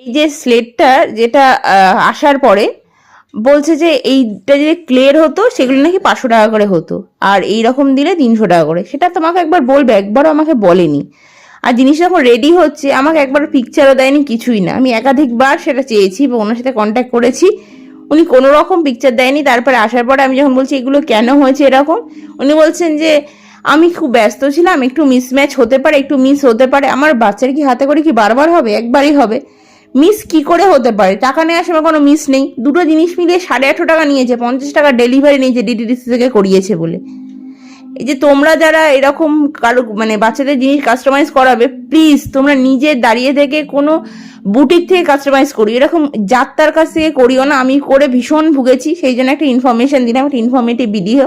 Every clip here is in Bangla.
এই যে স্লেটটা যেটা আসার পরে বলছে যে এইটা যদি ক্লিয়ার হতো সেগুলো নাকি 500 টাকা করে হতো, আর এই রকম দিলে 300 টাকা করে। সেটা তোমাকে একবার বলবে, একবারও আমাকে বলেনি। আর জিনিসটা যখন রেডি হচ্ছে আমাকে একবার পিকচারও দেয়নি, কিছুই না। আমি একাধিকবার সেটা চেয়েছি বা ওনার সাথে কন্ট্যাক্ট করেছি, উনি কোনো রকম পিকচার দেয়নি। তারপরে আসার পরে আমি যখন বলছি এগুলো কেন হয়েছে এরকম, উনি বলছেন যে আমি খুব ব্যস্ত ছিলাম, একটু মিসম্যাচ হতে পারে, একটু মিস হতে পারে। আমার বাচ্চার কি হাতে করে কি বারবার হবে? একবারই হবে। মিস কি করে হতে পারে? টাকা নেওয়ার সময় কোনো মিস নেই। দুটো জিনিস মিলিয়ে 850 টাকা নিয়েছে, 50 টাকা ডেলিভারি নিয়েছে ডিটিডিসি থেকে করিয়েছে বলে। এই যে তোমরা যারা এরকম কারো মানে বাচ্চাদের জিনিস কাস্টমাইজ করাবে, প্লিজ তোমরা নিজে দাঁড়িয়ে থেকে কোনো বুটিক থেকে কাস্টমাইজ করি, এরকম যাত্রার কাছ থেকে করিও না। আমি করে ভীষণ ভুগেছি, সেই জন্য একটা ইনফরমেশন দিলাম, একটা ইনফরমেটিভ ভিডিও।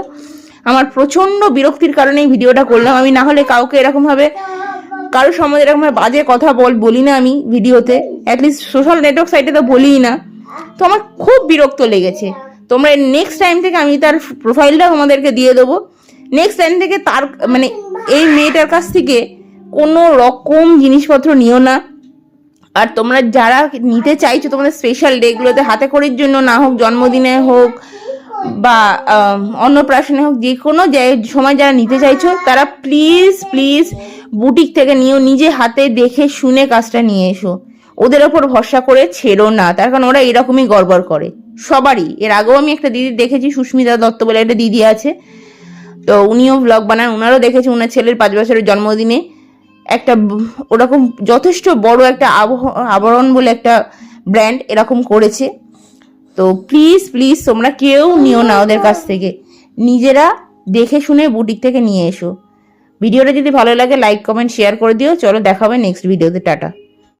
আমার প্রচন্ড বিরক্তির কারণে এই ভিডিওটা করলাম। আমি না হলে কাউকে এরকমভাবে কারোর সম্বন্ধে এরকম বাজে কথা বলি না আমি ভিডিওতে, অ্যাটলিস্ট সোশ্যাল নেটওয়ার্ক সাইটে তো বলিই না। তো আমার খুব বিরক্ত লেগেছে। তোমরা নেক্সট টাইম থেকে আমি তার প্রোফাইলটা তোমাদেরকে দিয়ে দেবো। নেক্সট টাইম থেকে তার মানে এই মেয়েটার কাছ থেকে কোনো রকম জিনিসপত্র নিও না। আর তোমরা যারা নিতে চাইছো তোমাদের স্পেশাল ডেগুলোতে, হাতে খড়ির জন্য না হোক, জন্মদিনে হোক বা অন্নপ্রাশনে হোক, যে কোনো সময় যারা নিতে চাইছো তারা প্লিজ প্লিজ বুটিক থেকে নিও। নিজে হাতে দেখে শুনে কাজটা নিয়ে এসো। ওদের ওপর ভরসা করে ছেড়ো না, তার কারণ ওরা এরকমই গড়বড় করে সবারই। এর আগেও আমি একটা দিদি দেখেছি, সুস্মিতা দত্ত বলে একটা দিদি আছে, তো উনিও ব্লগ বানান, ওনারও দেখেছি ওনার ছেলের 5 বছরের জন্মদিনে একটা ওরকম যথেষ্ট বড় একটা আবরণ বলে একটা ব্র্যান্ড এরকম করেছে। তো প্লিজ প্লিজ তোমরা কেউ নিও না ওদের কাছ থেকে, নিজেরা দেখে শুনে বুটিক থেকে নিয়ে এসো। ভিডিওটা যদি ভালো লাগে লাইক কমেন্ট শেয়ার করে দিও। চলো দেখা হবে নেক্সট ভিডিওতে। টাটা।